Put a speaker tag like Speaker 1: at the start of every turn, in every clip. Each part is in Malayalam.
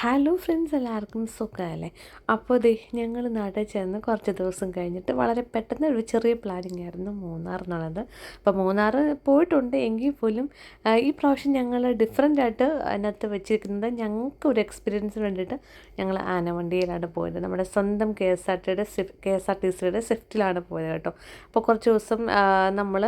Speaker 1: ഹലോ ഫ്രണ്ട്സ്, എല്ലാവർക്കും സുഖമല്ലേ? അപ്പോൾ ദേ ഞങ്ങൾ നാട്ടിൽ ചെന്ന് കുറച്ച് ദിവസം കഴിഞ്ഞിട്ട് വളരെ പെട്ടെന്ന് ഒരു ചെറിയ പ്ലാനിങ് ആയിരുന്നു മൂന്നാർ എന്നുള്ളത്. അപ്പോൾ മൂന്നാർ പോയിട്ടുണ്ട് എങ്കിൽ പോലും ഈ പ്രാവശ്യം ഞങ്ങൾ ഡിഫറെൻ്റ് ആയിട്ട് അതിനകത്ത് വെച്ചിരിക്കുന്നത് ഞങ്ങൾക്ക് ഒരു എക്സ്പീരിയൻസിന് വേണ്ടിയിട്ട് ഞങ്ങൾ ആനവണ്ടിയിലാണ് പോയത്. നമ്മുടെ സ്വന്തം കെ എസ് ആർ ടി സിയുടെ സ്വിഫ്റ്റിലാണ് പോയത് കേട്ടോ. അപ്പോൾ കുറച്ച് ദിവസം നമ്മൾ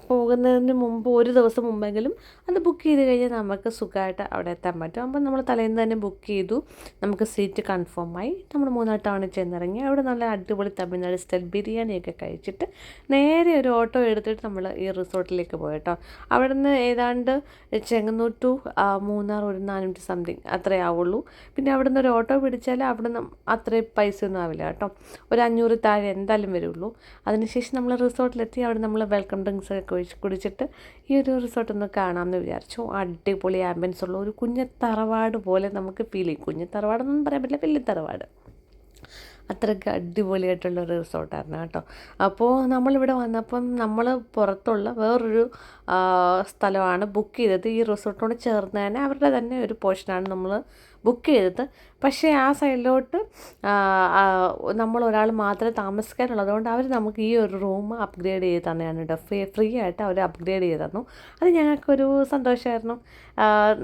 Speaker 1: പോകുന്നതിന് മുമ്പ് ഒരു ദിവസം മുമ്പെങ്കിലും അത് ബുക്ക് ചെയ്ത് കഴിഞ്ഞാൽ നമുക്ക് സുഖമായിട്ട് അവിടെ എത്താൻ പറ്റും. അപ്പോൾ നമ്മൾ തലേന്ന് തന്നെ ബുക്ക് ചെയ്തു, നമുക്ക് സീറ്റ് കൺഫേമായി. നമ്മൾ മൂന്നാർ ടൗണിൽ ചെന്നിറങ്ങി. അവിടെ നല്ല അടിപൊളി തമിഴ്നാട് സ്റ്റൈൽ ബിരിയാണിയൊക്കെ കഴിച്ചിട്ട് നേരെ ഒരു ഓട്ടോ എടുത്തിട്ട് നമ്മൾ ഈ റിസോർട്ടിലേക്ക് പോയി കേട്ടോ. അവിടെ നിന്ന് ഏതാണ്ട് ചെങ്ങന്നൂർ ടു മൂന്നാർ ഒരു 400 സംതിങ് അത്രേ ആവുള്ളൂ. പിന്നെ അവിടെ നിന്ന് ഒരു ഓട്ടോ പിടിച്ചാൽ അവിടെ നിന്ന് അത്രയും പൈസയൊന്നും ആവില്ല കേട്ടോ. ഒരു 500 താഴെ എന്തായാലും വരുള്ളൂ. അതിനുശേഷം നമ്മൾ റിസോർട്ടിലെത്തി. അവിടെ നമ്മൾ വെൽക്കം ഡ്രിങ്ക്സ് ഒക്കെ കുടിച്ചിട്ട് ഈ ഒരു റിസോർട്ട് ഒന്ന് കാണാമെന്ന് വിചാരിച്ചു. അടിപൊളി ആംബിയൻസ് ഉള്ള ഒരു കുഞ്ഞു തറവാട് പോലെ നമുക്ക് ഫീൽ ചെയ്യും. കുഞ്ഞു തറവാടൊന്നും പറയാൻ പറ്റില്ല, വലിയ തറവാട്. അത്രയ്ക്ക് അടിപൊളിയായിട്ടുള്ള ഒരു റിസോർട്ടായിരുന്നു കേട്ടോ. അപ്പോൾ നമ്മളിവിടെ വന്നപ്പം നമ്മൾ പുറത്തുള്ള വേറൊരു സ്ഥലമാണ് ബുക്ക് ചെയ്തത്. ഈ റിസോർട്ടിനോട് ചേർന്ന് തന്നെ അവരുടെ തന്നെ ഒരു പോർഷനാണ് നമ്മൾ ബുക്ക് ചെയ്തത്. പക്ഷേ ആ സൈഡിലോട്ട് നമ്മൾ ഒരാൾ മാത്രമേ താമസിക്കാനുള്ളതുകൊണ്ട് അവർ നമുക്ക് ഈ ഒരു റൂം അപ്ഗ്രേഡ് ചെയ്ത് തന്നെയാണ് കേട്ടോ. ഫ്രീ ആയിട്ട് അവർ അപ്ഗ്രേഡ് ചെയ്ത് തന്നു. അത് ഞങ്ങൾക്കൊരു സന്തോഷമായിരുന്നു.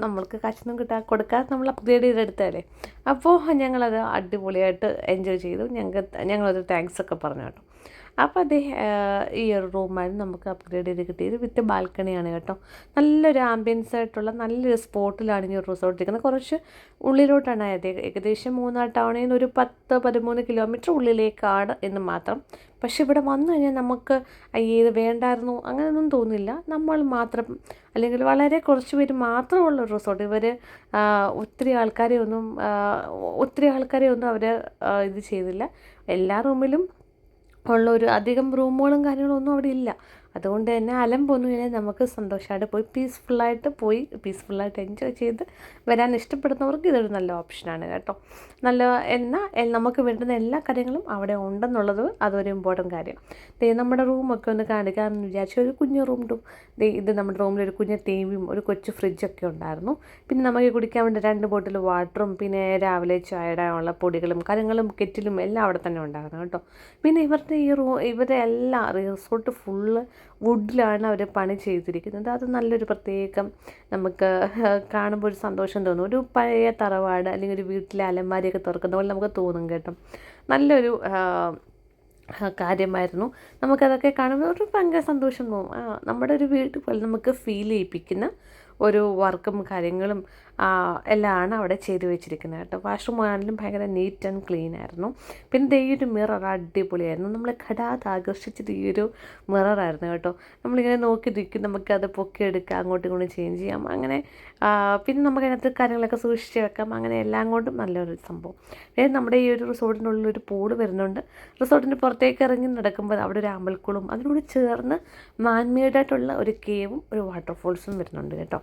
Speaker 1: നമ്മൾക്ക് കാശൊന്നും കൊടുക്കാതെ നമ്മൾ അപ്ഗ്രേഡ് ചെയ്തെടുത്തതല്ലേ. അപ്പോൾ ഞങ്ങളത് അടിപൊളിയായിട്ട് എൻജോയ് ചെയ്തു. ഞങ്ങളത് താങ്ക്സ് ഒക്കെ പറഞ്ഞു കേട്ടോ. അപ്പോൾ അതേ ഈ ഒരു റൂമായിരുന്നു നമുക്ക് അപ്ഗ്രേഡ് ചെയ്ത് കിട്ടിയത്. വിത്ത് ബാൽക്കണിയാണ് കേട്ടോ. നല്ലൊരു ആംബിയൻസ് ആയിട്ടുള്ള നല്ലൊരു സ്പോട്ടിലാണ് ഈ ഒരു റിസോർട്ട് ഇരിക്കുന്നത്. കുറച്ച് ഉള്ളിലോട്ടാണ് ഏകദേശം മൂന്നാർ ടൗണിൽ നിന്ന് ഒരു 10-13 കിലോമീറ്റർ ഉള്ളിലേക്കാണ് എന്ന് മാത്രം. പക്ഷെ ഇവിടെ വന്നു കഴിഞ്ഞാൽ നമുക്ക് ഇത് വേണ്ടായിരുന്നു അങ്ങനെയൊന്നും തോന്നില്ല. നമ്മൾ മാത്രം അല്ലെങ്കിൽ വളരെ കുറച്ച് പേര് മാത്രമുള്ള ഒരു റിസോർട്ട്. ഒത്തിരി ആൾക്കാരെ ഒന്നും അവർ ഇത് ചെയ്തില്ല. എല്ലാ റൂമിലും ഉള്ള ഒരു അധികം റൂമുകളും കാര്യങ്ങളൊന്നും അവിടെ ഇല്ല. അതുകൊണ്ട് തന്നെ അലമ്പൊന്നും ഇങ്ങനെ നമുക്ക് സന്തോഷമായിട്ട് പീസ്ഫുള്ളായിട്ട് എൻജോയ് ചെയ്ത് വരാൻ ഇഷ്ടപ്പെടുന്നവർക്ക് ഇതൊരു നല്ല ഓപ്ഷനാണ് കേട്ടോ. എന്നാൽ നമുക്ക് വേണ്ടുന്ന എല്ലാ കാര്യങ്ങളും അവിടെ ഉണ്ടെന്നുള്ളത് അതൊരു ഇമ്പോർട്ടൻറ്റ് കാര്യം. നമ്മുടെ റൂമൊക്കെ ഒന്ന് കാണിക്കാമെന്ന് വിചാരിച്ചു. ഒരു കുഞ്ഞു റൂം ഇത് നമ്മുടെ റൂമിലൊരു കുഞ്ഞു ടിവിയും ഒരു കൊച്ചു ഫ്രിഡ്ജൊക്കെ ഉണ്ടായിരുന്നു. പിന്നെ നമുക്ക് കുടിക്കാൻ വേണ്ടി 2 ബോട്ടിൽ വാട്ടറും പിന്നെ രാവിലെ ചായയുടെ ഉള്ള പൊടികളും കാര്യങ്ങളും കെറ്റിലും എല്ലാം അവിടെ തന്നെ ഉണ്ടായിരുന്നു കേട്ടോ. പിന്നെ ഇവരുടെ എല്ലാ റിസോർട്ട് ഫുള്ള് വുഡിലാണ് അവർ പണി ചെയ്തിരിക്കുന്നത്. അത് നല്ലൊരു പ്രത്യേകം നമുക്ക് കാണുമ്പോൾ ഒരു സന്തോഷം തോന്നും. ഒരു പഴയ തറവാട് അല്ലെങ്കിൽ ഒരു വീട്ടിലെ അലമാരിയൊക്കെ തുറക്കുന്ന പോലെ നമുക്ക് തോന്നും കേട്ടോ. നല്ലൊരു കാര്യമായിരുന്നു. നമുക്കതൊക്കെ കാണുമ്പോൾ ഒരു ഭയങ്കര സന്തോഷം തോന്നും. നമ്മുടെ ഒരു വീട്ടിൽ പോലെ നമുക്ക് ഫീൽ ചെയ്യിപ്പിക്കുന്ന ഒരു വർക്കും കാര്യങ്ങളും എല്ലാമാണ് അവിടെ ചെയ്തു വെച്ചിരിക്കുന്നത് കേട്ടോ. വാഷ്റൂം ആണെങ്കിലും ഭയങ്കര നീറ്റ് ആൻഡ് ക്ലീൻ ആയിരുന്നു. പിന്നെ ഈ ഒരു മിറർ അടിപൊളിയായിരുന്നു. നമ്മളെ ആകർഷിച്ചത് ഈ ഒരു മിററായിരുന്നു കേട്ടോ. നമ്മളിങ്ങനെ നോക്കി നിൽക്കും, നമുക്കത് പൊക്കിയെടുക്കാം, അങ്ങോട്ടും ഇങ്ങോട്ടും ചേഞ്ച് ചെയ്യാം. അങ്ങനെ പിന്നെ നമുക്കതിനകത്ത് കാര്യങ്ങളൊക്കെ സൂക്ഷിച്ച് വെക്കാം. അങ്ങനെ എല്ലാം കൊണ്ടും നല്ലൊരു സംഭവം. പിന്നെ നമ്മുടെ ഈ ഒരു റിസോർട്ടിൻ്റെ ഉള്ളിൽ ഒരു പൂള് വരുന്നുണ്ട്. റിസോർട്ടിൻ്റെ പുറത്തേക്ക് ഇറങ്ങി നടക്കുമ്പോൾ അവിടെ ഒരു അമ്പൽക്കുളവും അതിനോട് ചേർന്ന് മാൻമെയ്ഡായിട്ടുള്ള ഒരു കേവും ഒരു വാട്ടർഫോൾസും വരുന്നുണ്ട് കേട്ടോ.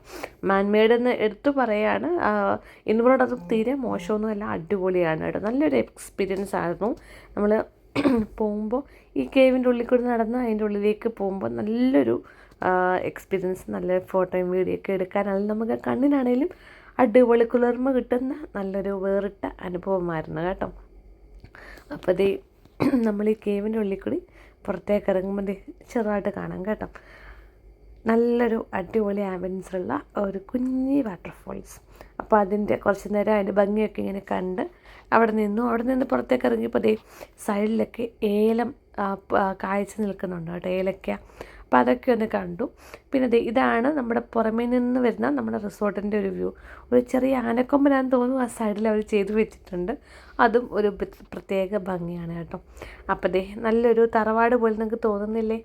Speaker 1: മാൻമെയ്ഡ് എന്ന് എടുത്തു പറയാണ്. ഇൻവോൾഡ് അത് തീരെ മോശമൊന്നുമല്ല, അടിപൊളിയാണ് കേട്ടോ. നല്ലൊരു എക്സ്പീരിയൻസ് ആയിരുന്നു. നമ്മൾ പോകുമ്പോൾ ഈ കേവിൻ്റെ ഉള്ളിൽ കൂടി നടന്ന് അതിൻ്റെ ഉള്ളിലേക്ക് പോകുമ്പോൾ നല്ലൊരു എക്സ്പീരിയൻസ്, നല്ല ഫോട്ടോയും വീഡിയോ ഒക്കെ എടുക്കാനാണെങ്കിലും നമുക്ക് കണ്ണിനാണേലും അടിപൊളി കുളിർമ കിട്ടുന്ന നല്ലൊരു വേറിട്ട അനുഭവമായിരുന്നു കേട്ടോ. അപ്പോൾ നമ്മൾ ഈ കേവിൻ്റെ ഉള്ളിൽ കൂടി പുറത്തേക്ക് ഇറങ്ങുമ്പോൾ ചെറുതായിട്ട് കാണാം കേട്ടോ. നല്ലൊരു അടിപൊളി ആംബിയൻസുള്ള ഒരു കുഞ്ഞി വാട്ടർഫോൾസ്. അപ്പോൾ അതിൻ്റെ കുറച്ച് നേരം അതിൻ്റെ ഭംഗിയൊക്കെ ഇങ്ങനെ കണ്ട് അവിടെ നിന്ന് പുറത്തേക്ക് ഇറങ്ങിയപ്പോൾ സൈഡിലൊക്കെ ഏലം കായ്ച്ച് നിൽക്കുന്നുണ്ട് കേട്ടോ, ഏലക്ക. അപ്പോൾ അതൊക്കെ ഒന്ന് കണ്ടു. പിന്നെ ഇതാണ് നമ്മുടെ പുറമേ നിന്ന് വരുന്ന നമ്മുടെ റിസോർട്ടിൻ്റെ ഒരു വ്യൂ. ഒരു ചെറിയ ആനക്കൊമ്പനാന്ന് തോന്നുന്നു ആ സൈഡിൽ അവർ ചെയ്തു വെച്ചിട്ടുണ്ട്. അതും ഒരു പ്രത്യേക ഭംഗിയാണ് കേട്ടോ. അപ്പോൾ നല്ലൊരു തറവാട് പോലെ നിങ്ങൾക്ക് തോന്നുന്നില്ലേ?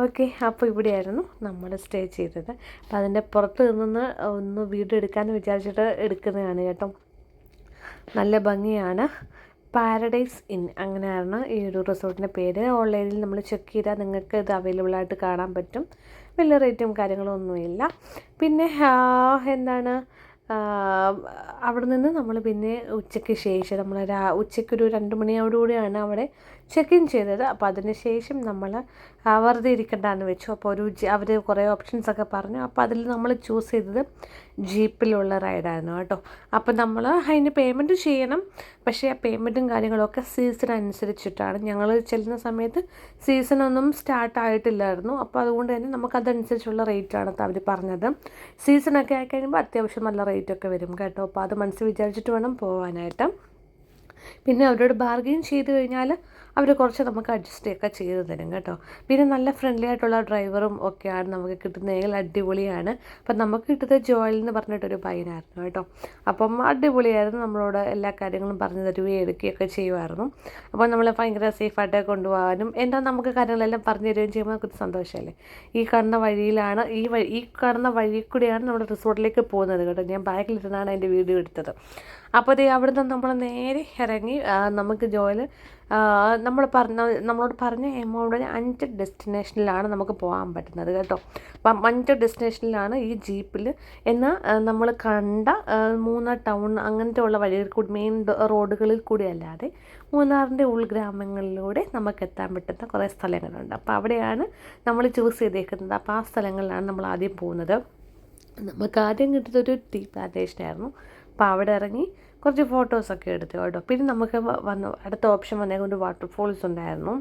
Speaker 1: ഓക്കെ, അപ്പോൾ ഇവിടെയായിരുന്നു നമ്മൾ സ്റ്റേ ചെയ്തത്. അപ്പോൾ അതിൻ്റെ പുറത്ത് നിന്ന് ഒന്ന് വീഡിയോ എടുക്കാമെന്ന് വിചാരിച്ചിട്ട് എടുക്കുന്നതാണ് കേട്ടോ. നല്ല ഭംഗിയാണ്. പാരഡൈസ് ഇൻ അങ്ങനെയാണ് ഈ ഒരു റിസോർട്ടിൻ്റെ പേര്. ഓൺലൈനിൽ നമ്മൾ ചെക്ക് ചെയ്താൽ നിങ്ങൾക്ക് ഇത് അവൈലബിളായിട്ട് കാണാൻ പറ്റും. വലിയ റേറ്റും കാര്യങ്ങളൊന്നുമില്ല. പിന്നെ എന്താണ് അവിടെ നിന്ന് നമ്മൾ പിന്നെ ഉച്ചയ്ക്ക് ശേഷം നമ്മൾ ഉച്ചയ്ക്കൊരു 2 മണിയോടുകൂടിയാണ് അവിടെ ചെക്ക് ഇൻ ചെയ്തത്. അപ്പോൾ അതിന് ശേഷം നമ്മൾ വെറുതെ ഇരിക്കണ്ടെന്ന് വെച്ചു. അപ്പോൾ അവർ കുറേ ഓപ്ഷൻസൊക്കെ പറഞ്ഞു. അപ്പോൾ അതിൽ നമ്മൾ ചൂസ് ചെയ്തത് ജീപ്പിലുള്ള റൈഡായിരുന്നു കേട്ടോ. അപ്പോൾ നമ്മൾ അതിന് പേയ്മെൻറ്റ് ചെയ്യണം. പക്ഷേ ആ പേയ്മെൻറ്റും കാര്യങ്ങളൊക്കെ സീസൺ അനുസരിച്ചിട്ടാണ്. ഞങ്ങൾ ചെല്ലുന്ന സമയത്ത് സീസണൊന്നും സ്റ്റാർട്ടായിട്ടില്ലായിരുന്നു. അപ്പോൾ അതുകൊണ്ട് തന്നെ നമുക്കതനുസരിച്ചുള്ള റേറ്റാണ് അവർ പറഞ്ഞത്. സീസണൊക്കെ ആയിക്കഴിയുമ്പോൾ അത്യാവശ്യം നല്ല റേറ്റൊക്കെ വരും കേട്ടോ. അപ്പോൾ അത് മനസ്സിൽ വിചാരിച്ചിട്ട് വേണം പോകാനായിട്ട്. പിന്നെ അവരോട് ബാർഗെയിൻ ചെയ്ത് കഴിഞ്ഞാൽ അവർ കുറച്ച് നമുക്ക് അഡ്ജസ്റ്റ് ചെയ്ത് തരും കേട്ടോ. പിന്നെ നല്ല ഫ്രണ്ട്ലി ആയിട്ടുള്ള ഡ്രൈവറും ഒക്കെയാണ് നമുക്ക് കിട്ടുന്നതെങ്കിൽ അടിപൊളിയാണ്. അപ്പം നമുക്ക് കിട്ടുന്നത് ജോയൽ എന്ന് പറഞ്ഞിട്ടൊരു പയ്യനായിരുന്നു കേട്ടോ. അപ്പം അടിപൊളിയായിരുന്നു, നമ്മളോട് എല്ലാ കാര്യങ്ങളും പറഞ്ഞു തരുകയും എടുക്കുകയൊക്കെ ചെയ്യുമായിരുന്നു. അപ്പോൾ നമ്മൾ ഭയങ്കര സേഫായിട്ട് കൊണ്ടുപോകാനും എന്താ നമുക്ക് കാര്യങ്ങളെല്ലാം പറഞ്ഞു തരികയും ചെയ്യുമ്പോൾ നമുക്കൊരു സന്തോഷമല്ലേ. ഈ കാണുന്ന വഴിയിലാണ് ഈ കാണുന്ന വഴി കൂടിയാണ് നമ്മുടെ റിസോർട്ടിലേക്ക് പോകുന്നത് കേട്ടോ. ഞാൻ ബാക്കിലിരുന്നാണ് അതിൻ്റെ വീഡിയോ എടുത്തത്. അപ്പോൾ അവിടെ നിന്ന് നമ്മൾ നേരെ ഇറങ്ങി നമുക്ക് ജോയൽ നമ്മളോട് പറഞ്ഞ എമൗണ്ടിന് 5 ഡെസ്റ്റിനേഷനിലാണ് നമുക്ക് പോകാൻ പറ്റുന്നത് കേട്ടോ. അപ്പം 5 ഡെസ്റ്റിനേഷനിലാണ് ഈ ജീപ്പിൽ എന്നാൽ നമ്മൾ കണ്ട മൂന്നാർ ടൗൺ അങ്ങനത്തെ ഉള്ള വഴികളിൽ കൂടി മെയിൻ റോഡുകളിൽ കൂടി അല്ലാതെ മൂന്നാറിൻ്റെ ഉൾഗ്രാമങ്ങളിലൂടെ നമുക്ക് എത്താൻ പറ്റുന്ന കുറേ സ്ഥലങ്ങളുണ്ട്. അപ്പോൾ അവിടെയാണ് നമ്മൾ ചൂസ് ചെയ്തേക്കുന്നത്. അപ്പോൾ ആ സ്ഥലങ്ങളിലാണ് നമ്മൾ ആദ്യം പോകുന്നത്. നമുക്ക് ആദ്യം കിട്ടുന്നൊരു ടീ പ്ലാന്റേഷനായിരുന്നു. അപ്പോൾ അവിടെ ഇറങ്ങി കുറച്ച് ഫോട്ടോസൊക്കെ എടുത്തു കേട്ടോ. പിന്നെ നമുക്ക് അടുത്ത ഓപ്ഷൻ വന്നേക്കുന്ന ഒരു വാട്ടർഫോൾസ് ഉണ്ടായിരുന്നു.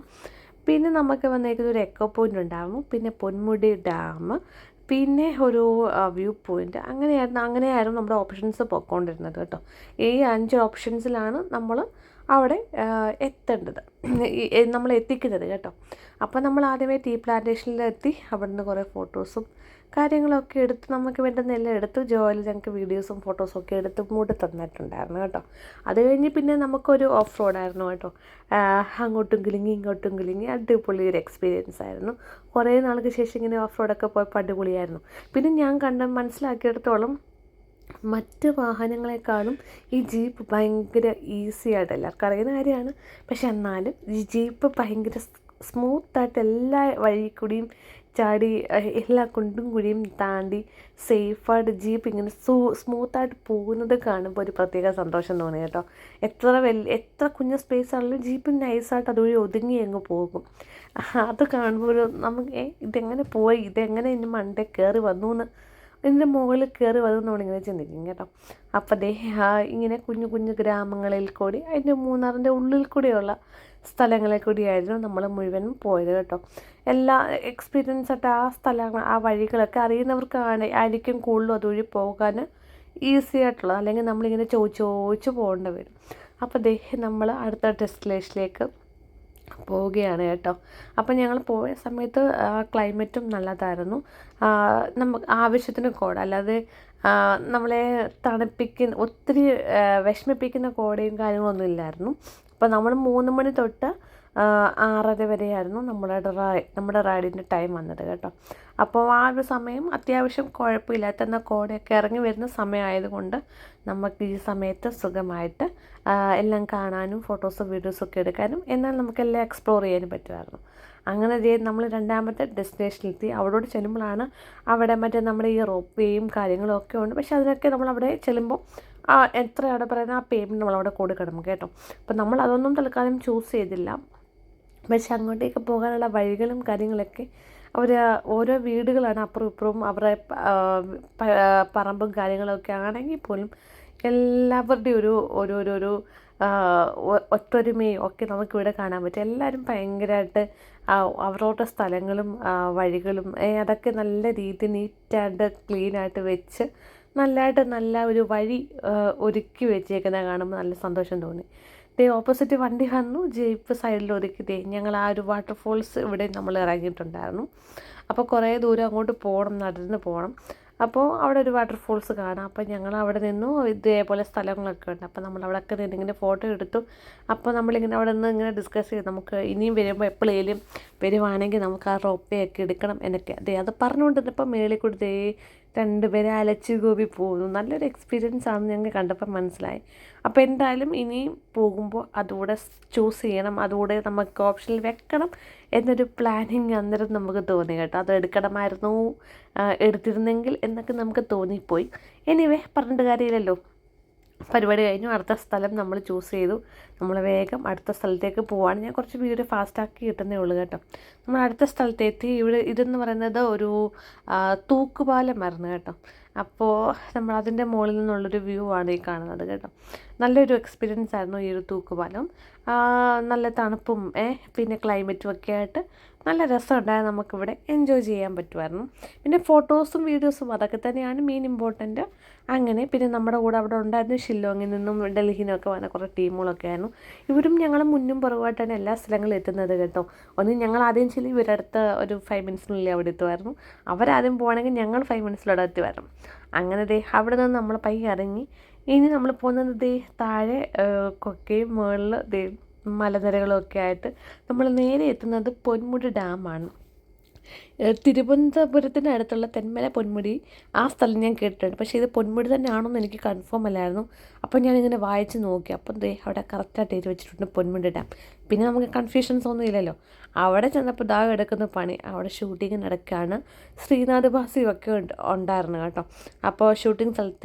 Speaker 1: പിന്നെ നമുക്ക് വന്നേക്കുന്ന ഒരു എക്കോ പോയിൻ്റ് ഉണ്ടായിരുന്നു. പിന്നെ പൊന്മുടി ഡാം, പിന്നെ ഒരു വ്യൂ പോയിൻ്റ്. അങ്ങനെയായിരുന്നു നമ്മുടെ ഓപ്ഷൻസ് പോയിക്കൊണ്ടിരുന്നത് കേട്ടോ. ഈ 5 ഓപ്ഷൻസിലാണ് നമ്മൾ അവിടെ എത്തേണ്ടത്, നമ്മൾ എത്തിക്കുന്നത് കേട്ടോ. അപ്പോൾ നമ്മൾ ആദ്യമേ ടീ പ്ലാന്റേഷനിലെത്തി. അവിടെ നിന്ന് കുറേ ഫോട്ടോസും കാര്യങ്ങളൊക്കെ എടുത്ത് നമുക്ക് വേണ്ടുന്നെല്ലാം എടുത്ത് ജോലി ഞങ്ങൾക്ക് വീഡിയോസും ഫോട്ടോസും ഒക്കെ എടുത്ത് മൂടി തന്നിട്ടുണ്ടായിരുന്നു കേട്ടോ. അത് കഴിഞ്ഞ് പിന്നെ നമുക്കൊരു ഓഫ് റോഡായിരുന്നു കേട്ടോ. അങ്ങോട്ടും കിളിങ്ങി ഇങ്ങോട്ടും കിളിങ്ങി അടിപൊളി ഒരു എക്സ്പീരിയൻസ് ആയിരുന്നു. കുറേ നാൾക്ക് ശേഷം ഇങ്ങനെ ഓഫ് റോഡൊക്കെ പോയപ്പോൾ അടിപൊളിയായിരുന്നു. പിന്നെ ഞാൻ മനസ്സിലാക്കിയെടുത്തോളം മറ്റ് വാഹനങ്ങളെക്കാളും ഈ ജീപ്പ് ഭയങ്കര ഈസി ആയിട്ട് എല്ലാവർക്കും അറിയുന്ന കാര്യമാണ്. പക്ഷെ എന്നാലും ഈ ജീപ്പ് ഭയങ്കര സ്മൂത്തായിട്ട് എല്ലാ വഴി കൂടിയും ചാടി എല്ലാ കുണ്ടും കുഴിയും താണ്ടി സേഫായിട്ട് ജീപ്പ് ഇങ്ങനെ സ്മൂത്തായിട്ട് പോകുന്നത് കാണുമ്പോൾ ഒരു പ്രത്യേക സന്തോഷം തോന്നി കേട്ടോ. എത്ര കുഞ്ഞ സ്പേസ് ആണെങ്കിലും ജീപ്പ് നൈസായിട്ട് അതുവഴി ഒതുങ്ങി അങ്ങ് പോകും. അത് കാണുമ്പോൾ നമുക്ക് ഇതെങ്ങനെ പോയി, ഇതെങ്ങനെ ഇനി മണ്ടേ കയറി വന്നു എന്ന്, ഇതിൻ്റെ മുകളിൽ കയറി വന്നു നമ്മളിങ്ങനെ ചിന്തിക്കും കേട്ടോ. അപ്പം ഇങ്ങനെ കുഞ്ഞു കുഞ്ഞു ഗ്രാമങ്ങളിൽ കൂടി അതിൻ്റെ മൂന്നാറിൻ്റെ ഉള്ളിൽ കൂടിയുള്ള സ്ഥലങ്ങളിൽ കൂടിയായിരുന്നു നമ്മൾ മുഴുവനും പോയത് കേട്ടോ. എല്ലാ എക്സ്പീരിയൻസ് ആയിട്ട് ആ സ്ഥലങ്ങൾ ആ വഴികളൊക്കെ അറിയുന്നവർക്കാണ് ആയിരിക്കും കൂടുതലും അതുവഴി പോകാൻ ഈസി ആയിട്ടുള്ളത്. അല്ലെങ്കിൽ നമ്മളിങ്ങനെ ചോദിച്ചു പോകേണ്ടി വരും. അപ്പോൾ നമ്മൾ അടുത്ത ഡെസ്റ്റിനേഷനിലേക്ക് പോവുകയാണ് കേട്ടോ. അപ്പം ഞങ്ങൾ പോയ സമയത്ത് ക്ലൈമറ്റും നല്ലതായിരുന്നു. നമുക്ക് ആവശ്യത്തിന് കോട, അല്ലാതെ നമ്മളെ ഒത്തിരി വിഷമിപ്പിക്കുന്ന കോടയും കാര്യങ്ങളൊന്നും ഇല്ലായിരുന്നു. അപ്പോൾ നമ്മൾ 3 മണി തൊട്ട് 6:30 വരെയായിരുന്നു നമ്മുടെ റൈഡിൻ്റെ ടൈം വന്നത് കേട്ടോ. അപ്പോൾ ആ ഒരു സമയം അത്യാവശ്യം കുഴപ്പമില്ലാത്ത എന്നാൽ കോടയൊക്കെ ഇറങ്ങി വരുന്ന സമയമായതുകൊണ്ട് നമുക്ക് ഈ സമയത്ത് സുഖമായിട്ട് എല്ലാം കാണാനും ഫോട്ടോസും വീഡിയോസൊക്കെ എടുക്കാനും എന്നാൽ നമുക്കെല്ലാം എക്സ്പ്ലോർ ചെയ്യാനും പറ്റുമായിരുന്നു. അങ്ങനെ നമ്മൾ 2ാമത്തെ ഡെസ്റ്റിനേഷനിലെത്തി. അവിടോട്ട് ചെല്ലുമ്പോഴാണ് അവിടെ നമ്മുടെ ഈ റോപ്പ് വേയും കാര്യങ്ങളും ഒക്കെ ഉണ്ട്. പക്ഷെ അതിനൊക്കെ നമ്മളവിടെ ചെല്ലുമ്പോൾ എത്രയാണ് പറയുന്നത് ആ പേയ്മെൻറ്റ് നമ്മളവിടെ കൊടുക്കണം കേട്ടോ. അപ്പം നമ്മൾ അതൊന്നും തൽക്കാലം ചൂസ് ചെയ്തില്ല. പക്ഷെ അങ്ങോട്ടേക്ക് പോകാനുള്ള വഴികളും കാര്യങ്ങളൊക്കെ ഓരോ വീടുകളാണ് അപ്പുറവും ഇപ്പുറവും. അവരുടെ പറമ്പും കാര്യങ്ങളൊക്കെ ആണെങ്കിൽ പോലും എല്ലാവരുടെയും ഓരോരോ ഒത്തൊരുമയും ഒക്കെ നമുക്കിവിടെ കാണാൻ പറ്റും. എല്ലാവരും ഭയങ്കരമായിട്ട് അവരവരുടെ സ്ഥലങ്ങളും വഴികളും അതൊക്കെ നല്ല രീതിയിൽ നീറ്റായിട്ട് ക്ലീനായിട്ട് വെച്ച് നല്ല ഒരു വഴി ഒരുക്കി വെച്ചേക്കുന്നത് കാണുമ്പോൾ നല്ല സന്തോഷം തോന്നി. ഓപ്പോസിറ്റ് വണ്ടി വന്നു, ജീപ്പ് സൈഡിൽ ഒതുക്കി ഞങ്ങൾ ആ ഒരു വാട്ടർഫോൾസ് ഇവിടെ നമ്മൾ ഇറങ്ങിയിട്ടുണ്ടായിരുന്നു. അപ്പോൾ കുറേ ദൂരം അങ്ങോട്ട് നടന്ന് പോകണം. അപ്പോൾ അവിടെ ഒരു വാട്ടർഫോൾസ് കാണാം. അപ്പോൾ ഞങ്ങൾ അവിടെ നിന്നു. ഇതേപോലെ സ്ഥലങ്ങളൊക്കെ ഉണ്ട്. അപ്പോൾ നമ്മൾ അവിടെയൊക്കെ നിന്നിങ്ങനെ ഫോട്ടോ എടുത്തു. അപ്പോൾ നമ്മളിങ്ങനെ അവിടെ നിന്ന് ഇങ്ങനെ ഡിസ്കസ് ചെയ്തു, നമുക്ക് ഇനിയും വരുമ്പോൾ എപ്പോഴേലും വരുവാണെങ്കിൽ നമുക്ക് ആ റോപ്പ് ഒക്കെ എടുക്കണം എന്നൊക്കെ. അത് പറഞ്ഞുകൊണ്ടിരുന്നപ്പോൾ മേളിൽ കൂടി 2 പേരെ അലച്ച് ഗോപി പോകുന്നു. നല്ലൊരു എക്സ്പീരിയൻസ് ആണ് ഞങ്ങൾക്ക് കണ്ടപ്പോൾ മനസ്സിലായി. അപ്പോൾ എന്തായാലും ഇനിയും പോകുമ്പോൾ അതുകൂടെ ചൂസ് ചെയ്യണം, അതുകൂടെ നമുക്ക് ഓപ്ഷനിൽ വെക്കണം എന്നൊരു പ്ലാനിങ് അന്നേരം നമുക്ക് തോന്നി കേട്ടോ. അത് എടുത്തിരുന്നെങ്കിൽ എന്നൊക്കെ നമുക്ക് തോന്നിപ്പോയി. എനിവേ പറഞ്ഞിട്ട് കാര്യമില്ലല്ലോ. പരിപാടി കഴിഞ്ഞു. അടുത്ത സ്ഥലം നമ്മൾ ചൂസ് ചെയ്തു. നമ്മൾ വേഗം അടുത്ത സ്ഥലത്തേക്ക് പോവാണ്. ഞാൻ കുറച്ച് വീഡിയോ ഫാസ്റ്റാക്കി കിട്ടുന്നേ ഉള്ളൂ കേട്ടോ. നമ്മൾ അടുത്ത സ്ഥലത്തെത്തി. ഇവിടെ ഇതെന്ന് പറയുന്നത് ഒരു തൂക്കുപാലമായിരുന്നു കേട്ടോ. അപ്പോൾ നമ്മൾ അതിൻ്റെ മുകളിൽ നിന്നുള്ളൊരു വ്യൂ ആണ് ഈ കാണുന്നത് കേട്ടോ. നല്ലൊരു എക്സ്പീരിയൻസ് ആയിരുന്നു ഈ ഒരു തൂക്കുപാലം. നല്ല തണുപ്പും പിന്നെ ക്ലൈമറ്റും ഒക്കെ ആയിട്ട് നല്ല രസമുണ്ടായിരുന്നു. നമുക്കിവിടെ എൻജോയ് ചെയ്യാൻ പറ്റുമായിരുന്നു. പിന്നെ ഫോട്ടോസും വീഡിയോസും അതൊക്കെ തന്നെയാണ് മെയിൻ ഇമ്പോർട്ടൻറ്റ്. അങ്ങനെ പിന്നെ നമ്മുടെ കൂടെ അവിടെ ഉണ്ടായിരുന്ന ഷില്ലോങ്ങിൽ നിന്നും ഡൽഹിയിൽ നിന്നൊക്കെ വന്ന കുറേ ടീമുകളൊക്കെ ആയിരുന്നു. ഇവരും ഞങ്ങളും മുന്നും പുറകുമായിട്ടാണ് എല്ലാ സ്ഥലങ്ങളും എത്തുന്നത് കേട്ടോ. ഒന്ന് ഞങ്ങൾ ആദ്യം ചെല്ലി ഇവരടുത്ത് ഒരു 5 മിനിറ്റ്സിനുള്ളിൽ അവിടെ എത്തുമായിരുന്നു. അവരാദ്യം പോകണമെങ്കിൽ ഞങ്ങൾ 5 മിനിറ്റ്സിലൂടെ എത്തുമായിരുന്നു. അങ്ങനെ അവിടെ നിന്ന് നമ്മൾ പയ്യെ ഇറങ്ങി. ഇനി നമ്മൾ പോകുന്നത് താഴെ കൊക്കയും മുകളിൽ മലനിരകളും ഒക്കെ ആയിട്ട് നമ്മൾ നേരെ എത്തുന്നത് പൊന്മുടി ഡാമാണ്. തിരുവനന്തപുരത്തിൻ്റെ അടുത്തുള്ള തെന്മല പൊന്മുടി ആ സ്ഥലം ഞാൻ കേട്ടിട്ടുണ്ട്. പക്ഷേ ഇത് പൊന്മുടി തന്നെയാണോ എന്ന് എനിക്ക് കൺഫേം അല്ലായിരുന്നു. അപ്പോൾ ഞാനിങ്ങനെ വായിച്ച് നോക്കി. അപ്പം അവിടെ കറക്റ്റായിട്ട് എഴുതി വെച്ചിട്ടുണ്ട് പൊന്മുടി ഡാം. പിന്നെ നമുക്ക് കൺഫ്യൂഷൻസ് ഒന്നും ഇല്ലല്ലോ. അവിടെ ചെന്നപ്പോൾ എടുക്കുന്ന പണി അവിടെ ഷൂട്ടിങ് നടക്കുകയാണ്. ശ്രീനാഥ് ഭാസിയൊക്കെ ഉണ്ടായിരുന്നു കേട്ടോ. അപ്പോൾ ഷൂട്ടിംഗ്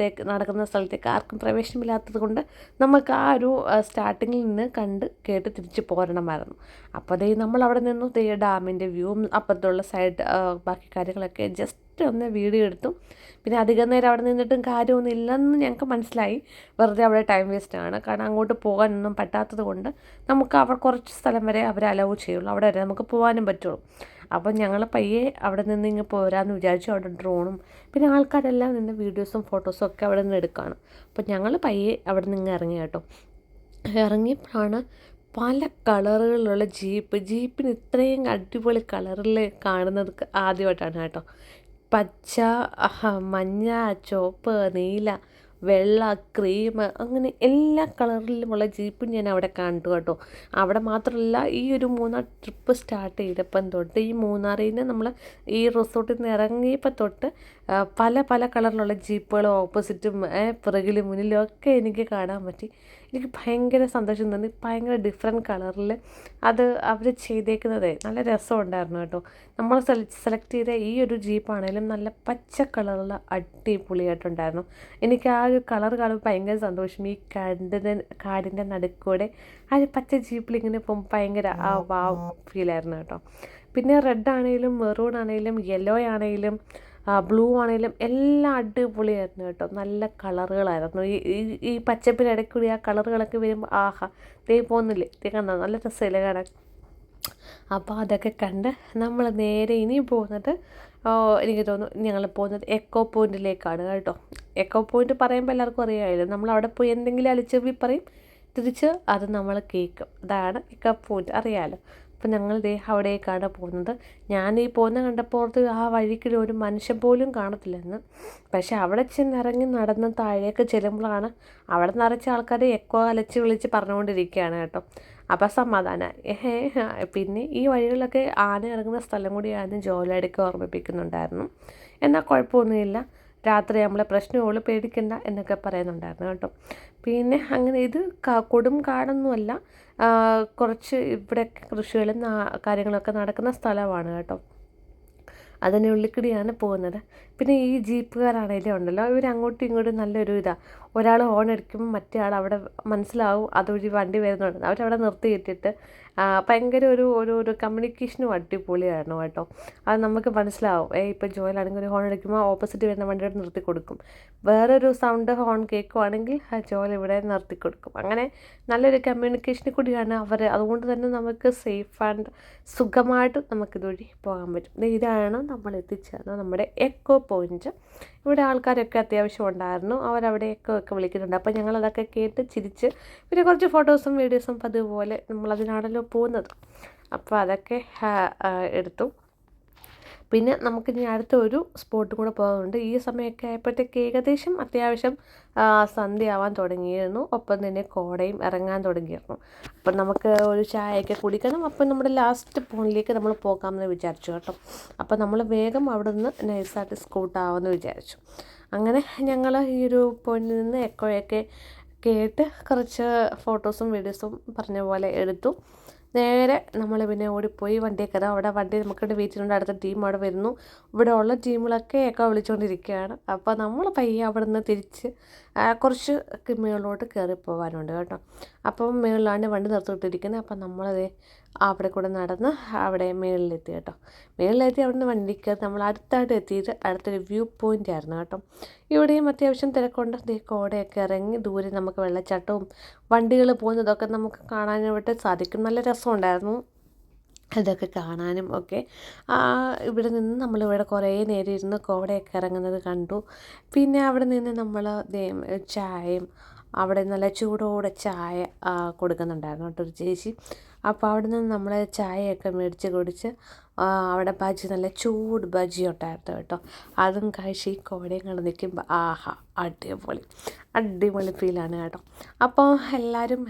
Speaker 1: നടക്കുന്ന സ്ഥലത്തേക്ക് ആർക്കും പ്രവേശനമില്ലാത്തത് കൊണ്ട് നമുക്ക് ആ ഒരു സ്റ്റാർട്ടിങ്ങിൽ നിന്ന് കണ്ട് കേട്ട് തിരിച്ച് പോരണമായിരുന്നു. അപ്പോൾ നമ്മൾ അവിടെ നിന്നു ഡാമിൻ്റെ വ്യൂവും അപ്പുറത്തുള്ള സൈഡ് ബാക്കി കാര്യങ്ങളൊക്കെ ജസ്റ്റ് ഒന്ന് വീഡിയോ എടുത്തു. പിന്നെ അധികം നേരം അവിടെ നിന്നിട്ടും കാര്യമൊന്നും ഇല്ലെന്ന് ഞങ്ങൾക്ക് മനസ്സിലായി. വെറുതെ അവിടെ ടൈം വേസ്റ്റാണ്. കാരണം അങ്ങോട്ട് പോകാനൊന്നും പറ്റാത്തത് കൊണ്ട് നമുക്ക് കുറച്ച് സ്ഥലം വരെ അവർ അലൗ ചെയ്യുള്ളൂ. അവിടെ വരെ നമുക്ക് പോകാനും പറ്റുള്ളൂ. അപ്പം ഞങ്ങൾ പയ്യെ അവിടെ നിന്ന് ഇങ്ങനെ പോരാമെന്ന് വിചാരിച്ചു. അവിടെ ഡ്രോണും പിന്നെ ആൾക്കാരെല്ലാം നിന്ന് വീഡിയോസും ഫോട്ടോസും ഒക്കെ അവിടെ നിന്ന് എടുക്കുകയാണ്. അപ്പം ഞങ്ങൾ പയ്യെ അവിടെ നിന്ന് ഇറങ്ങി കേട്ടോ. ഇറങ്ങിയപ്പോഴാണ് പല കളറുകളിലുള്ള ജീപ്പിന് ഇത്രയും അടിപൊളി കളറിൽ കാണുന്നത് ആദ്യമായിട്ടാണ് കേട്ടോ. പച്ച, മഞ്ഞ, ചുവപ്പ്, നീല, വെള്ള, ക്രീം അങ്ങനെ എല്ലാ കളറിലുമുള്ള ജീപ്പ് ഞാൻ അവിടെ കണ്ടു കേട്ടോ. അവിടെ മാത്രമല്ല, ഈ ഒരു മൂന്നാർ ട്രിപ്പ് സ്റ്റാർട്ട് ചെയ്തപ്പം തൊട്ട് ഈ മൂന്നാറിൽ നിന്ന് നമ്മൾ ഈ റിസോർട്ടിൽ നിന്ന് ഇറങ്ങിയപ്പോൾ തൊട്ട് പല പല കളറിലുള്ള ജീപ്പുകളും ഓപ്പോസിറ്റും പിറകിലും മുന്നിലും ഒക്കെ എനിക്ക് കാണാൻ പറ്റി. എനിക്ക് ഭയങ്കര സന്തോഷം തോന്നി. ഭയങ്കര ഡിഫറെൻറ്റ് കളറിൽ അത് അവർ ചെയ്തേക്കുന്നത് നല്ല രസമുണ്ടായിരുന്നു കേട്ടോ. നമ്മൾ സെലക്ട് ചെയ്ത ഈ ഒരു ജീപ്പാണെങ്കിലും നല്ല പച്ച കളറുള്ള അടിപൊളിയായിട്ടുണ്ടായിരുന്നു. എനിക്ക് ആ ഒരു കളർ കാണുമ്പോൾ ഭയങ്കര സന്തോഷം. ഈ കാടിൻ്റെ നടുക്കൂടെ ആ ഒരു പച്ച ജീപ്പിൽ ഇങ്ങനെ പോകുമ്പോൾ ഭയങ്കര ഫീലായിരുന്നു കേട്ടോ. പിന്നെ റെഡ് ആണെങ്കിലും മെറൂൺ ആണെങ്കിലും യെല്ലോ ആണെങ്കിലും ബ്ലൂ ആണെങ്കിലും എല്ലാം അടിപൊളിയായിരുന്നു കേട്ടോ. നല്ല കളറുകളായിരുന്നു. ഈ പച്ചപ്പിനിടയ്ക്കൂടി ആ കളറുകളൊക്കെ വരുമ്പോൾ ആഹാ പോകുന്നില്ലേ, കണ്ടോ നല്ല രസമില്ലേ കാണാൻ. അപ്പോൾ അതൊക്കെ കണ്ട് നമ്മൾ നേരെ ഇനി പോകുന്നത് എനിക്ക് തോന്നുന്നു ഞങ്ങൾ പോകുന്നത് എക്കോ പോയിൻറ്റിലേക്കാണ് കേട്ടോ. എക്കോ പോയിൻറ്റ് പറയുമ്പോൾ എല്ലാവർക്കും അറിയാമല്ലോ. നമ്മളവിടെ പോയി എന്തെങ്കിലും അലച്ചവി പറയും, തിരിച്ച് അത് നമ്മൾ കേൾക്കും. അതാണ് എക്കോ പോയിൻറ്റ്, അറിയാമല്ലോ. അപ്പം ഞങ്ങൾ അവിടേക്കാണ് പോകുന്നത്. ഞാൻ ഈ പോകുന്ന കണ്ടപ്പോൾ ആ വഴിക്ക് ഒരു മനുഷ്യൻ പോലും കാണത്തില്ലെന്ന്. പക്ഷെ അവിടെ ചെന്നിറങ്ങി നടന്ന് താഴേക്ക് ചെല്ലുമ്പോഴാണ് അവിടെ നിറച്ച ആൾക്കാർ എക്കോ അലച്ച് വിളിച്ച് പറഞ്ഞുകൊണ്ടിരിക്കുകയാണ് കേട്ടോ. അപ്പം സമാധാനം. പിന്നെ ഈ വഴികളിലൊക്കെ ആന ഇറങ്ങുന്ന സ്ഥലം കൂടിയാണ് ജോലിയടയ്ക്ക് ഓർമ്മിപ്പിക്കുന്നുണ്ടായിരുന്നു. എന്നാൽ കുഴപ്പമൊന്നുമില്ല, രാത്രി നമ്മളെ പ്രശ്നമുള്ളൂ, പേടിക്കണ്ട എന്നൊക്കെ പറയുന്നുണ്ടായിരുന്നു കേട്ടോ. പിന്നെ അങ്ങനെ ഇത് കൊടും കാടൊന്നുമല്ല, കുറച്ച് ഇവിടെ കൃഷികളും കാര്യങ്ങളൊക്കെ നടക്കുന്ന സ്ഥലമാണ് കേട്ടോ. അതിൻ്റെ ഉള്ളിൽക്കൂടിയാണ് പോകുന്നത്. പിന്നെ ഈ ജീപ്പുകാരാണെങ്കിലും ഉണ്ടല്ലോ, ഇവർ അങ്ങോട്ടും ഇങ്ങോട്ടും നല്ലൊരു ഒരാൾ ഹോൺ അടിക്കുമ്പോൾ മറ്റേ ആൾ അവിടെ മനസ്സിലാവും അതുവഴി വണ്ടി വരുന്നുണ്ട്. അവരവിടെ നിർത്തിയിട്ടിട്ട് ഭയങ്കര ഒരു കമ്മ്യൂണിക്കേഷനും അടിപൊളിയായിരുന്നു കേട്ടോ. അത് നമുക്ക് മനസ്സിലാവും. ഇപ്പോൾ ജോയിലാണെങ്കിൽ ഒരു ഹോൺ അടിക്കുമ്പോൾ ഓപ്പോസിറ്റ് വരുന്ന വണ്ടിയോട് നിർത്തി കൊടുക്കും. വേറൊരു സൗണ്ട് ഹോൺ കേൾക്കുവാണെങ്കിൽ ജോയിൽ ഇവിടെ നിർത്തി കൊടുക്കും. അങ്ങനെ നല്ലൊരു കമ്മ്യൂണിക്കേഷനിൽ കൂടിയാണ് അവർ. അതുകൊണ്ട് തന്നെ നമുക്ക് സേഫ് ആൻഡ് സുഖമായിട്ട് നമുക്കിതുവഴി പോകാൻ പറ്റും. ഇതാണ് നമ്മൾ എത്തിച്ചേർന്നത് നമ്മുടെ എക്കോ പോയിൻറ്റ്. ഇവിടെ ആൾക്കാരൊക്കെ അത്യാവശ്യം ഉണ്ടായിരുന്നു. അവരവിടെ എക്കോ ഒക്കെ വിളിക്കുന്നുണ്ട്. അപ്പോൾ ഞങ്ങളതൊക്കെ കേട്ട് ചിരിച്ച് പിന്നെ കുറച്ച് ഫോട്ടോസും വീഡിയോസും അതുപോലെ നമ്മളതിനാണല്ലോ പോകുന്നത്. അപ്പോൾ അതൊക്കെ എടുത്തു. പിന്നെ നമുക്കിനി അടുത്ത ഒരു സ്പോട്ടും കൂടെ പോകാനുണ്ട്. ഈ സമയമൊക്കെ ആയപ്പോഴത്തേക്ക് ഏകദേശം അത്യാവശ്യം സന്ധ്യയാവാൻ തുടങ്ങിയിരുന്നു. ഒപ്പം തന്നെ കോടയും ഇറങ്ങാൻ തുടങ്ങിയിരുന്നു. അപ്പം നമുക്ക് ഒരു ചായയൊക്കെ കുടിക്കണം. അപ്പം നമ്മുടെ ലാസ്റ്റ് പോയിന്റിലേക്ക് നമ്മൾ പോകാമെന്ന് വിചാരിച്ചു കേട്ടോ. അപ്പം നമ്മൾ വേഗം അവിടെ നിന്ന് നൈസായിട്ട് സ്കൂട്ടാവാമെന്ന് വിചാരിച്ചു. അങ്ങനെ ഞങ്ങൾ ഈ ഒരു പോയിന്റിൽ നിന്ന് എക്കോയൊക്കെ കേട്ട് കുറച്ച് ഫോട്ടോസും വീഡിയോസും പറഞ്ഞ പോലെ എടുത്തു. നേരെ നമ്മൾ പിന്നെ ഓടിപ്പോയി വണ്ടിയിൽ കയറാം. അവിടെ വണ്ടി നമുക്കിവിടെ വെയിറ്റ് ചെയ്യുന്നുണ്ട്. അടുത്ത ടീം അവിടെ വരുന്നു. ഇവിടെ ഉള്ള ടീമുകളൊക്കെ എക്കോ വിളിച്ചുകൊണ്ടിരിക്കുകയാണ്. അപ്പോൾ നമ്മൾ പയ്യെ അവിടെ നിന്ന് തിരിച്ച് കുറച്ച് മുകളിലോട്ട് കയറി പോകാനുണ്ട് കേട്ടോ. അപ്പം മുകളിലാണ് വണ്ടി നിർത്തിയിട്ടിരിക്കുന്നത്. അപ്പം നമ്മളത് അവിടെ കൂടെ നടന്ന് അവിടെ മുകളിലെത്തി കേട്ടോ. മുകളിലെത്തി അവിടെ നിന്ന് വണ്ടി കയറി നമ്മൾ അടുത്തായിട്ട് എത്തിയിട്ട് അടുത്തൊരു വ്യൂ പോയിൻ്റ് ആയിരുന്നു കേട്ടോ. ഇവിടെയും അത്യാവശ്യം തിരക്കുണ്ട്. കോടയൊക്കെ ഇറങ്ങി ദൂരെ നമുക്ക് വെള്ളച്ചാട്ടവും വണ്ടികൾ പോകുന്നതൊക്കെ നമുക്ക് കാണാനായിട്ട് സാധിക്കും. നല്ല രസമുണ്ടായിരുന്നു ഇതൊക്കെ കാണാനും ഒക്കെ. ഇവിടെ നിന്ന് നമ്മളിവിടെ കുറേ നേരം ഇരുന്ന് കോടയൊക്കെ ഇറങ്ങുന്നത് കണ്ടു. പിന്നെ അവിടെ നിന്ന് നമ്മൾ ചായയും അവിടെ നല്ല ചൂടോടെ ചായ കൊടുക്കുന്നുണ്ടായിരുന്നു കേട്ടോ ഒരു ചേച്ചി. അപ്പോൾ അവിടെ നിന്ന് നമ്മൾ ചായയൊക്കെ മേടിച്ച് കുടിച്ച് അവിടെ ബജി നല്ല ചൂട് ബജി ഉണ്ടായിരുന്നു കേട്ടോ. അതും കഴിച്ച് ഈ കോടയും കണ്ട് നിൽക്കുമ്പോൾ ആഹാ അടിപൊളി അടിപൊളി ഫീലാണ് കേട്ടോ. അപ്പോൾ എല്ലാവരും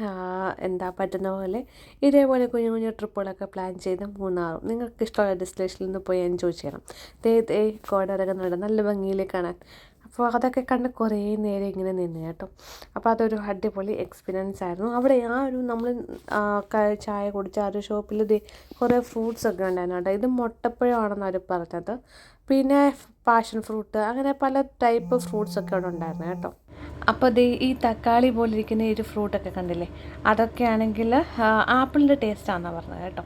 Speaker 1: എന്താ പറ്റുന്ന പോലെ ഇതേപോലെ കുഞ്ഞു കുഞ്ഞു ട്രിപ്പുകളൊക്കെ പ്ലാൻ ചെയ്ത് മൂന്നാറും നിങ്ങൾക്ക് ഇഷ്ടമുള്ള ഡെസ്റ്റിനേഷനിൽ നിന്ന് പോയി എൻജോയ് ചെയ്യണം. കോട ഇറങ്ങുന്നുണ്ട് നല്ല ഭംഗിയിൽ കാണാൻ. അപ്പോൾ അതൊക്കെ കണ്ട് കുറേ നേരം ഇങ്ങനെ നിന്ന് കേട്ടോ. അപ്പോൾ അതൊരു അടിപൊളി എക്സ്പീരിയൻസ് ആയിരുന്നു. അവിടെ നമ്മൾ ചായ കുടിച്ച ഒരു ഷോപ്പിൽ കുറേ ഫ്രൂട്ട്സ് ഒക്കെ ഉണ്ടായിരുന്നു കേട്ടോ. ഇത് മുട്ടപ്പഴമാണെന്ന് അവർ പറഞ്ഞത്. പിന്നെ പാഷൻ ഫ്രൂട്ട് അങ്ങനെ പല ടൈപ്പ് ഫ്രൂട്ട്സ് ഒക്കെ അവിടെ ഉണ്ടായിരുന്നു കേട്ടോ. അപ്പോൾ ഈ തക്കാളി പോലെ ഇരിക്കുന്ന ഒരു ഫ്രൂട്ടൊക്കെ കണ്ടില്ലേ, അതൊക്കെ ആണെങ്കിൽ ആപ്പിളിൻ്റെ ടേസ്റ്റാണെന്നാണ് പറഞ്ഞത് കേട്ടോ.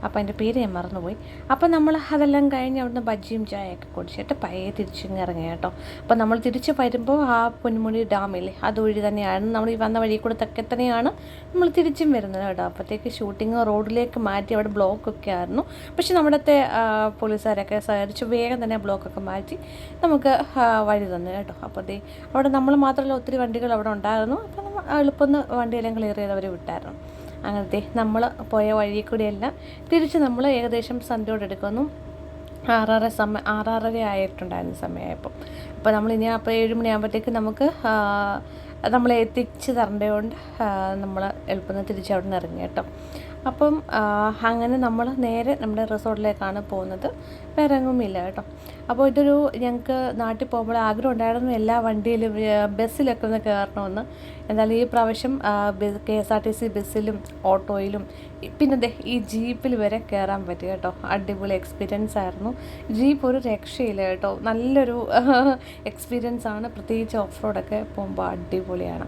Speaker 1: അപ്പോൾ അതിൻ്റെ പേര് ഞാൻ മറന്നുപോയി. അപ്പോൾ നമ്മൾ അതെല്ലാം കഴിഞ്ഞ് അവിടുന്ന് ബജ്ജിയും ചായയൊക്കെ കുടിച്ചിട്ട് പയ്യെ തിരിച്ചിങ്ങ് ഇറങ്ങി കേട്ടോ. അപ്പോൾ നമ്മൾ തിരിച്ച് വരുമ്പോൾ ആ പൊന്മുടി ഡാമില്ലേ അതുവഴി തന്നെയാണ് നമ്മൾ ഈ വന്ന വഴി കൂടെ തന്നെയാണ് നമ്മൾ തിരിച്ചും വരുന്നത് കേട്ടോ. അപ്പോഴത്തേക്ക് ഷൂട്ടിങ് റോഡിലേക്ക് മാറ്റി അവിടെ ബ്ലോക്കൊക്കെ ആയിരുന്നു. പക്ഷെ നമ്മുടത്തെ പോലീസുകാരൊക്കെ സഹകരിച്ച് വേഗം തന്നെ ബ്ലോക്കൊക്കെ മാറ്റി നമുക്ക് വഴി തന്നു കേട്ടോ. അപ്പോൾ അവിടെ നമ്മൾ മാത്രമല്ല ഒത്തിരി വണ്ടികൾ അവിടെ ഉണ്ടായിരുന്നു. അപ്പോൾ നമ്മൾ എളുപ്പം വണ്ടിയെല്ലാം ക്ലിയർ ചെയ്ത് അവർ വിട്ടായിരുന്നു. അങ്ങനത്തെ നമ്മൾ പോയ വഴി കൂടിയെല്ലാം തിരിച്ച് നമ്മൾ ഏകദേശം സന്ധ്യയോടെടുക്കുന്നു. 6:30 ആയിട്ടുണ്ടായിരുന്ന സമയമായപ്പോൾ. അപ്പോൾ നമ്മളിനി അപ്പോൾ 7 മണിയാകുമ്പോഴത്തേക്ക് നമുക്ക് നമ്മളെ എത്തിച്ച് തരേണ്ടതുകൊണ്ട് നമ്മൾ എളുപ്പം തിരിച്ച് അവിടെ നിന്ന് ഇറങ്ങി കേട്ടോ. അപ്പം അങ്ങനെ നമ്മൾ നേരെ നമ്മുടെ റിസോർട്ടിലേക്കാണ് പോകുന്നത്. വേറെ എങ്ങുമില്ല കേട്ടോ. അപ്പോൾ ഇതൊരു ഞങ്ങൾക്ക് നാട്ടിൽ പോകുമ്പോൾ ആഗ്രഹം ഉണ്ടായിരുന്നു എല്ലാ വണ്ടിയിലും ബസ്സിലൊക്കെ ഒന്ന് കയറണമെന്ന്. എന്തായാലും ഈ പ്രാവശ്യം KSRTC ബസ്സിലും ഓട്ടോയിലും പിന്നെ ഈ ജീപ്പിൽ വരെ കയറാൻ പറ്റി കേട്ടോ. അടിപൊളി എക്സ്പീരിയൻസ് ആയിരുന്നു. ജീപ്പ് ഒരു രക്ഷയില്ല കേട്ടോ. നല്ലൊരു എക്സ്പീരിയൻസ് ആണ്. പ്രത്യേകിച്ച് ഓഫ് റോഡൊക്കെ പോകുമ്പോൾ അടിപൊളിയാണ്.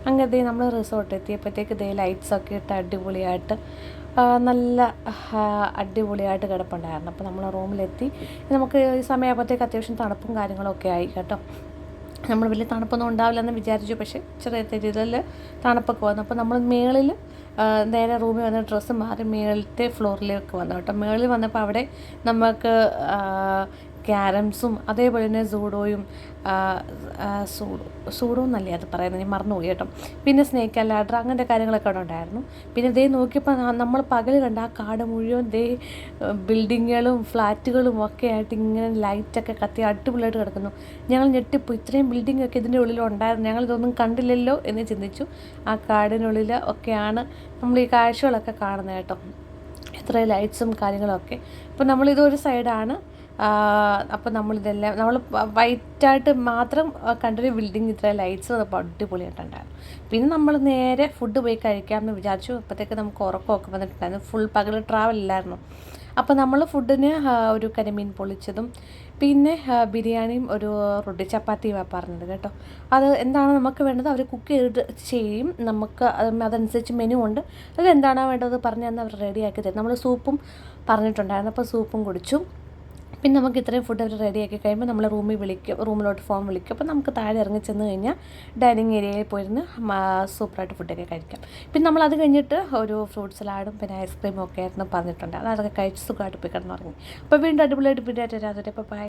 Speaker 1: അങ്ങനെ നമ്മൾ റിസോർട്ട് എത്തിയപ്പോഴത്തേക്ക് ലൈറ്റ്സൊക്കെ ഇട്ട് അടിപൊളിയായിട്ട് നല്ല അടിപൊളിയായിട്ട് കിടപ്പുണ്ടായിരുന്നു. അപ്പോൾ നമ്മൾ റൂമിലെത്തി. നമുക്ക് ഈ സമയമാകുമ്പോഴത്തേക്ക് അത്യാവശ്യം തണുപ്പും കാര്യങ്ങളൊക്കെ ആയി കേട്ടോ. നമ്മൾ വലിയ തണുപ്പൊന്നും ഉണ്ടാവില്ലെന്ന് വിചാരിച്ചു. പക്ഷേ ചെറിയ രീതിയിൽ തണുപ്പൊക്കെ വന്നു. അപ്പോൾ നമ്മൾ മേളിൽ നേരെ റൂമിൽ വന്ന് ഡ്രസ്സ് മാറി മേളിലത്തെ ഫ്ലോറിലേക്ക് വന്നു കേട്ടോ. മേളിൽ വന്നപ്പോൾ അവിടെ നമുക്ക് ക്യാരംസും അതേപോലെ തന്നെ സൂഡോയും സൂഡോ എന്നല്ലേ അത് പറയുന്നത്, ഞാൻ മറന്നുപോയി കേട്ടോ. പിന്നെ സ്നേക്ക് ലാഡർ അങ്ങനത്തെ കാര്യങ്ങളൊക്കെ അവിടെ ഉണ്ടായിരുന്നു. പിന്നെ നോക്കിയപ്പോൾ നമ്മൾ പകൽ കണ്ട ആ കാട് മുഴുവൻ ബിൽഡിങ്ങുകളും ഫ്ലാറ്റുകളും ഒക്കെ ആയിട്ട് ഇങ്ങനെ ലൈറ്റൊക്കെ കത്തി അടിപൊളിയായിട്ട് കിടക്കുന്നു. ഞങ്ങൾ ഞെട്ടിപ്പോയി, ഇത്രയും ബിൽഡിങ്ങൊക്കെ ഇതിൻ്റെ ഉള്ളിലുണ്ടായിരുന്നു, ഞങ്ങളിതൊന്നും കണ്ടില്ലല്ലോ എന്ന് ചിന്തിച്ചു. ആ കാടിനുള്ളിൽ ഒക്കെയാണ് നമ്മൾ ഈ കാഴ്ചകളൊക്കെ കാണുന്നത് കേട്ടോ. എത്ര ലൈറ്റ്സും കാര്യങ്ങളൊക്കെ. അപ്പോൾ നമ്മളിതൊരു സൈഡാണ്. അപ്പോൾ നമ്മളിതെല്ലാം നമ്മൾ വൈറ്റായിട്ട് മാത്രം കണ്ടൊരു ബിൽഡിങ് ഇത്ര ലൈറ്റ്സ് അപ്പോൾ അടിപൊളിയായിട്ടുണ്ടായിരുന്നു. പിന്നെ നമ്മൾ നേരെ ഫുഡ് പോയി കഴിക്കാമെന്ന് വിചാരിച്ചു. അപ്പോഴത്തേക്ക് നമുക്ക് ഉറക്കമൊക്കെ വന്നിട്ടുണ്ടായിരുന്നു. ഫുൾ പകൽ ട്രാവലില്ലായിരുന്നു. അപ്പോൾ നമ്മൾ ഫുഡിന് ഒരു കരിമീൻ പൊളിച്ചതും പിന്നെ ബിരിയാണിയും ഒരു റൊട്ടി ചപ്പാത്തിയുമാണ് പറഞ്ഞത് കേട്ടോ. അത് എന്താണ് നമുക്ക് വേണ്ടത് അവർ കുക്ക് ചെയ്യും. നമുക്ക് അതനുസരിച്ച് മെനു ഉണ്ട്. അതെന്താണോ വേണ്ടത് പറഞ്ഞു തന്നാൽ അവർ റെഡിയാക്കി തരും. നമ്മൾ സൂപ്പും പറഞ്ഞിട്ടുണ്ടായിരുന്നു. അപ്പോൾ സൂപ്പും കുടിച്ചു. പിന്നെ നമുക്ക് ഇത്രയും ഫുഡ് അവർ റെഡിയാക്കി കഴിയുമ്പോൾ നമ്മൾ റൂമിലോട്ട് ഫോം വിളിക്കും. അപ്പോൾ നമുക്ക് താഴെ ഇറങ്ങി ചെന്ന് കഴിഞ്ഞാൽ ഡൈനിങ് ഏരിയയിൽ പോയിരുന്ന് സൂപ്പറായിട്ട് ഫുഡൊക്കെ കഴിക്കാം. പിന്നെ നമ്മളത് കഴിഞ്ഞിട്ട് ഒരു ഫ്രൂട്ട് സലാഡും പിന്നെ ഐസ്ക്രീമും ഒക്കെ ആയിരുന്നു പറഞ്ഞിട്ടുണ്ട്. അതൊക്കെ കഴിച്ച് സുഖമായിട്ട് പോയി കിടന്നുറങ്ങി. അപ്പോൾ വീണ്ടും അടിപൊളിയായിട്ട് പിന്നെ രാത്രി. അപ്പോൾ ബൈ.